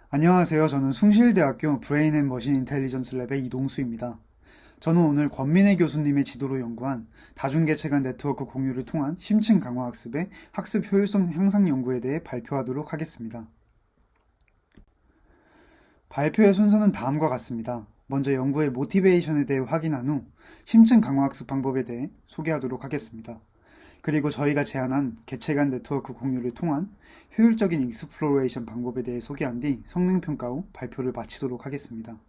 안녕하세요. 저는 숭실대학교 브레인 앤 머신 인텔리전스 랩의 이동수입니다. 저는 오늘 권민혜 교수님의 지도로 연구한 다중계층간 네트워크 공유를 통한 심층 강화 학습의 학습 효율성 향상 연구에 대해 발표하도록 하겠습니다. 발표의 순서는 다음과 같습니다. 먼저 연구의 모티베이션에 대해 확인한 후 심층 강화 학습 방법에 대해 소개하도록 하겠습니다. 그리고 저희가 제안한 개체 간 네트워크 공유를 통한 효율적인 익스플로레이션 방법에 대해 소개한 뒤 성능평가 후 발표를 마치도록 하겠습니다.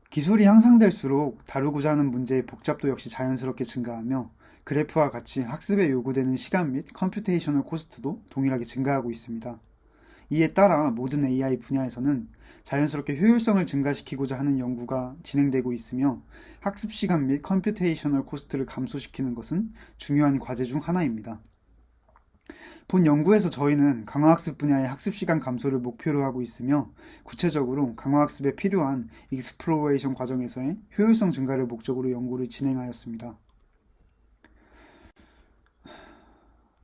기술이 향상될수록 다루고자 하는 문제의 복잡도 역시 자연스럽게 증가하며 그래프와 같이 학습에 요구되는 시간 및 컴퓨테이셔널 코스트도 동일하게 증가하고 있습니다. 이에 따라 모든 AI 분야에서는 자연스럽게 효율성을 증가시키고자 하는 연구가 진행되고 있으며 학습 시간 및 컴퓨테이셔널 코스트를 감소시키는 것은 중요한 과제 중 하나입니다. 본 연구에서 저희는 강화학습 분야의 학습 시간 감소를 목표로 하고 있으며 구체적으로 강화학습에 필요한 익스플로레이션 과정에서의 효율성 증가를 목적으로 연구를 진행하였습니다.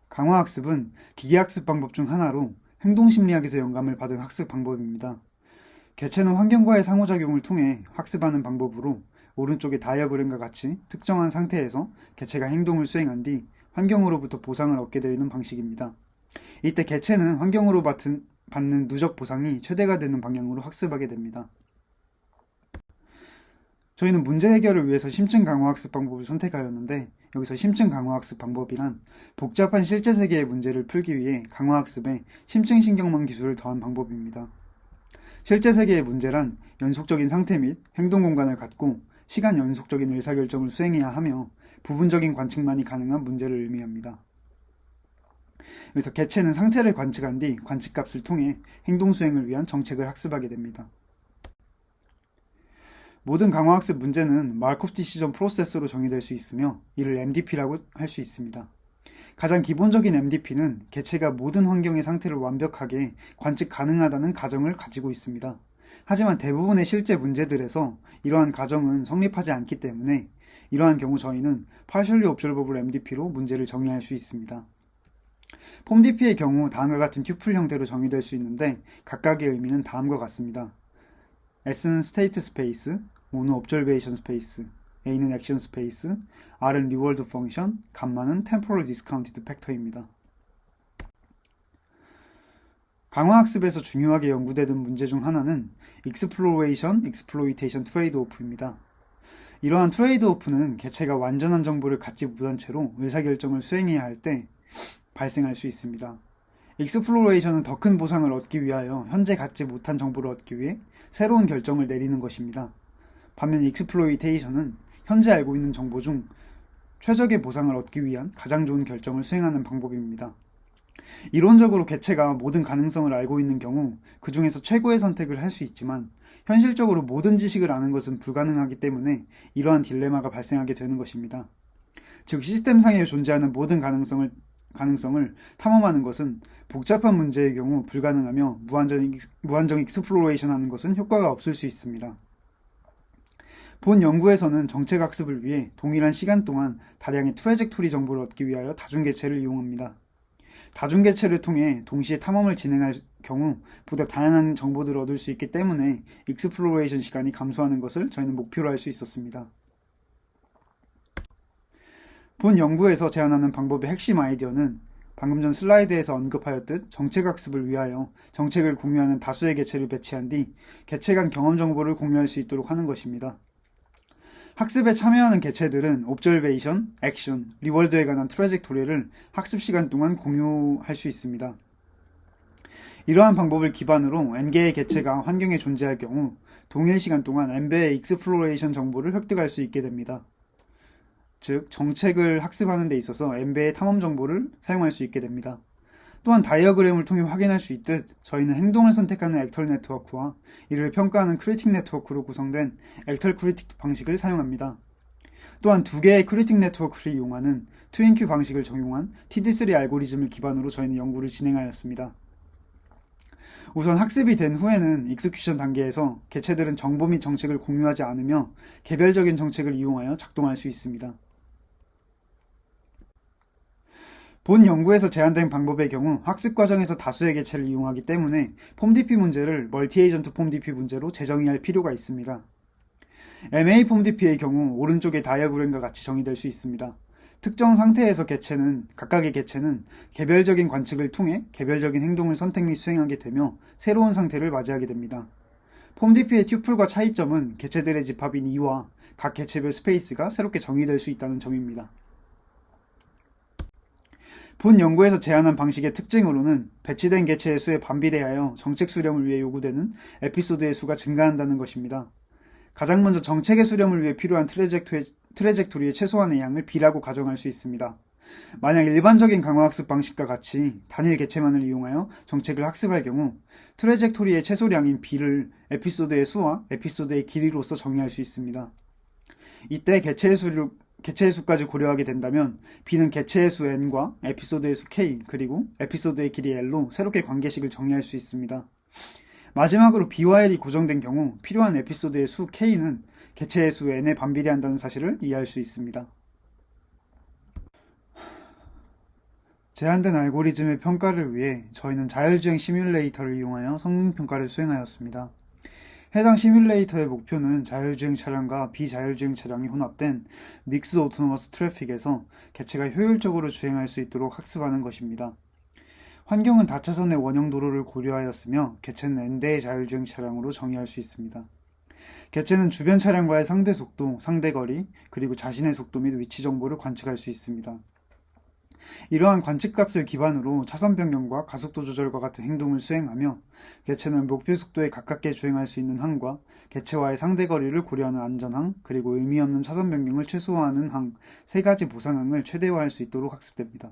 강화학습은 기계학습 방법 중 하나로 행동심리학에서 영감을 받은 학습 방법입니다. 개체는 환경과의 상호작용을 통해 학습하는 방법으로 오른쪽의 다이어그램과 같이 특정한 상태에서 개체가 행동을 수행한 뒤 환경으로부터 보상을 얻게 되는 방식입니다. 이때 개체는 환경으로 받는 누적 보상이 최대가 되는 방향으로 학습하게 됩니다. 저희는 문제 해결을 위해서 심층 강화학습 방법을 선택하였는데 여기서 심층 강화학습 방법이란 복잡한 실제 세계의 문제를 풀기 위해 강화학습에 심층 신경망 기술을 더한 방법입니다. 실제 세계의 문제란 연속적인 상태 및 행동 공간을 갖고 시간 연속적인 의사결정을 수행해야 하며 부분적인 관측만이 가능한 문제를 의미합니다. 여기서 개체는 상태를 관측한 뒤 관측값을 통해 행동 수행을 위한 정책을 학습하게 됩니다. 모든 강화학습 문제는 마르코프 디시전 프로세서로 정의될 수 있으며 이를 MDP라고 할 수 있습니다. 가장 기본적인 MDP는 개체가 모든 환경의 상태를 완벽하게 관측 가능하다는 가정을 가지고 있습니다. 하지만 대부분의 실제 문제들에서 이러한 가정은 성립하지 않기 때문에 이러한 경우 저희는 Partially Observable MDP로 문제를 정의할 수 있습니다. 폼DP의 경우 다음과 같은 튜플 형태로 정의될 수 있는데 각각의 의미는 다음과 같습니다. S는 스테이트 스페이스, O는 observation 스페이스, A는 액션 스페이스, R은 reward 펑션, 감마는 temporal discounted factor입니다. 강화학습에서 중요하게 연구되는 문제 중 하나는 exploration, exploitation 트레이드오프입니다. 이러한 트레이드오프는 개체가 완전한 정보를 갖지 못한 채로 의사결정을 수행해야 할 때 발생할 수 있습니다. 익스플로레이션은 더 큰 보상을 얻기 위하여 현재 갖지 못한 정보를 얻기 위해 새로운 결정을 내리는 것입니다. 반면 익스플로이테이션은 현재 알고 있는 정보 중 최적의 보상을 얻기 위한 가장 좋은 결정을 수행하는 방법입니다. 이론적으로 개체가 모든 가능성을 알고 있는 경우 그 중에서 최고의 선택을 할 수 있지만 현실적으로 모든 지식을 아는 것은 불가능하기 때문에 이러한 딜레마가 발생하게 되는 것입니다. 즉 시스템상에 존재하는 모든 가능성을 탐험하는 것은 복잡한 문제의 경우 불가능하며 무한정 익스플로레이션 하는 것은 효과가 없을 수 있습니다. 본 연구에서는 정책학습을 위해 동일한 시간 동안 다량의 트래젝토리 정보를 얻기 위하여 다중개체를 이용합니다. 다중개체를 통해 동시에 탐험을 진행할 경우 보다 다양한 정보들을 얻을 수 있기 때문에 익스플로레이션 시간이 감소하는 것을 저희는 목표로 할 수 있었습니다. 본 연구에서 제안하는 방법의 핵심 아이디어는 방금 전 슬라이드에서 언급하였듯 정책학습을 위하여 정책을 공유하는 다수의 개체를 배치한 뒤 개체 간 경험 정보를 공유할 수 있도록 하는 것입니다. 학습에 참여하는 개체들은 옵저베이션, 액션, 리워드에 관한 트래젝토리를 학습 시간 동안 공유할 수 있습니다. 이러한 방법을 기반으로 n개의 개체가 환경에 존재할 경우 동일 시간 동안 n배의 익스플로레이션 정보를 획득할 수 있게 됩니다. 즉 정책을 학습하는 데 있어서 n배의 탐험 정보를 사용할 수 있게 됩니다. 또한 다이어그램을 통해 확인할 수 있듯 저희는 행동을 선택하는 액털 네트워크와 이를 평가하는 크리틱 네트워크로 구성된 액털 크리틱 방식을 사용합니다. 또한 두 개의 크리틱 네트워크를 이용하는 트윈큐 방식을 적용한 TD3 알고리즘을 기반으로 저희는 연구를 진행하였습니다. 우선 학습이 된 후에는 익스큐션 단계에서 개체들은 정보 및 정책을 공유하지 않으며 개별적인 정책을 이용하여 작동할 수 있습니다. 본 연구에서 제안된 방법의 경우 학습 과정에서 다수의 개체를 이용하기 때문에 폼DP 문제를 멀티에이전트 폼DP 문제로 재정의할 필요가 있습니다. MA 폼DP의 경우 오른쪽의 다이어그램과 같이 정의될 수 있습니다. 특정 상태에서 각각의 개체는 개별적인 관측을 통해 개별적인 행동을 선택 및 수행하게 되며 새로운 상태를 맞이하게 됩니다. 폼DP의 튜플과 차이점은 개체들의 집합인 E와 각 개체별 스페이스가 새롭게 정의될 수 있다는 점입니다. 본 연구에서 제안한 방식의 특징으로는 배치된 개체의 수에 반비례하여 정책 수렴을 위해 요구되는 에피소드의 수가 증가한다는 것입니다. 가장 먼저 정책의 수렴을 위해 필요한 트래젝토리의 최소한의 양을 B라고 가정할 수 있습니다. 만약 일반적인 강화학습 방식과 같이 단일 개체만을 이용하여 정책을 학습할 경우 트래젝토리의 최소량인 B를 에피소드의 수와 에피소드의 길이로서 정의할 수 있습니다. 이때 개체의 수까지 고려하게 된다면 B는 개체의 수 N과 에피소드의 수 K 그리고 에피소드의 길이 L로 새롭게 관계식을 정의할 수 있습니다. 마지막으로 B와 L이 고정된 경우 필요한 에피소드의 수 K는 개체의 수 N에 반비례한다는 사실을 이해할 수 있습니다. 제한된 알고리즘의 평가를 위해 저희는 자율주행 시뮬레이터를 이용하여 성능평가를 수행하였습니다. 해당 시뮬레이터의 목표는 자율주행 차량과 비자율주행 차량이 혼합된 믹스 오토노머스 트래픽에서 개체가 효율적으로 주행할 수 있도록 학습하는 것입니다. 환경은 다차선의 원형 도로를 고려하였으며 개체는 N대의 자율주행 차량으로 정의할 수 있습니다. 개체는 주변 차량과의 상대 속도, 상대 거리, 그리고 자신의 속도 및 위치 정보를 관측할 수 있습니다. 이러한 관측값을 기반으로 차선 변경과 가속도 조절과 같은 행동을 수행하며 개체는 목표 속도에 가깝게 주행할 수 있는 항과 개체와의 상대 거리를 고려하는 안전항, 그리고 의미 없는 차선 변경을 최소화하는 항, 세 가지 보상항을 최대화할 수 있도록 학습됩니다.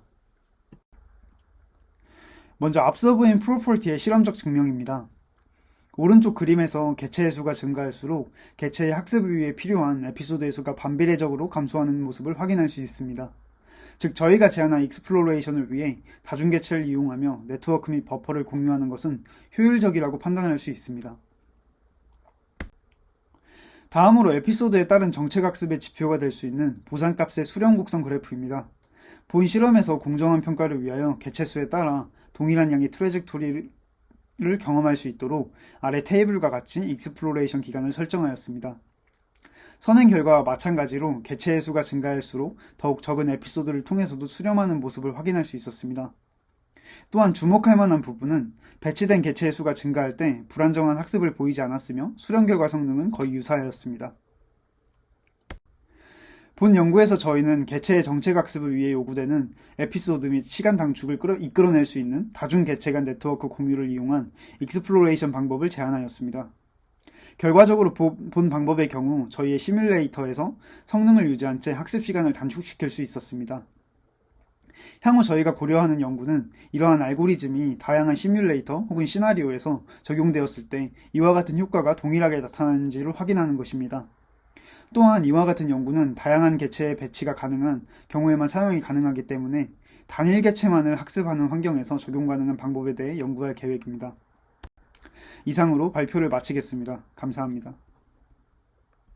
먼저 Observe in Property의 실험적 증명입니다. 오른쪽 그림에서 개체의 수가 증가할수록 개체의 학습을 위해 필요한 에피소드의 수가 반비례적으로 감소하는 모습을 확인할 수 있습니다. 즉 저희가 제안한 익스플로레이션을 위해 다중개체를 이용하며 네트워크 및 버퍼를 공유하는 것은 효율적이라고 판단할 수 있습니다. 다음으로 에피소드에 따른 정책학습의 지표가 될 수 있는 보상값의 수렴 곡선 그래프입니다. 본 실험에서 공정한 평가를 위하여 개체수에 따라 동일한 양의 트래젝토리를 경험할 수 있도록 아래 테이블과 같이 익스플로레이션 기간을 설정하였습니다. 선행 결과와 마찬가지로 개체의 수가 증가할수록 더욱 적은 에피소드를 통해서도 수렴하는 모습을 확인할 수 있었습니다. 또한 주목할 만한 부분은 배치된 개체의 수가 증가할 때 불안정한 학습을 보이지 않았으며 수렴 결과 성능은 거의 유사하였습니다. 본 연구에서 저희는 개체의 정책학습을 위해 요구되는 에피소드 및 시간 단축을 이끌어낼 수 있는 다중 개체 간 네트워크 공유를 이용한 익스플로레이션 방법을 제안하였습니다. 결과적으로 본 방법의 경우 저희의 시뮬레이터에서 성능을 유지한 채 학습 시간을 단축시킬 수 있었습니다. 향후 저희가 고려하는 연구는 이러한 알고리즘이 다양한 시뮬레이터 혹은 시나리오에서 적용되었을 때 이와 같은 효과가 동일하게 나타나는지를 확인하는 것입니다. 또한 이와 같은 연구는 다양한 개체의 배치가 가능한 경우에만 사용이 가능하기 때문에 단일 개체만을 학습하는 환경에서 적용 가능한 방법에 대해 연구할 계획입니다. 이상으로 발표를 마치겠습니다. 감사합니다.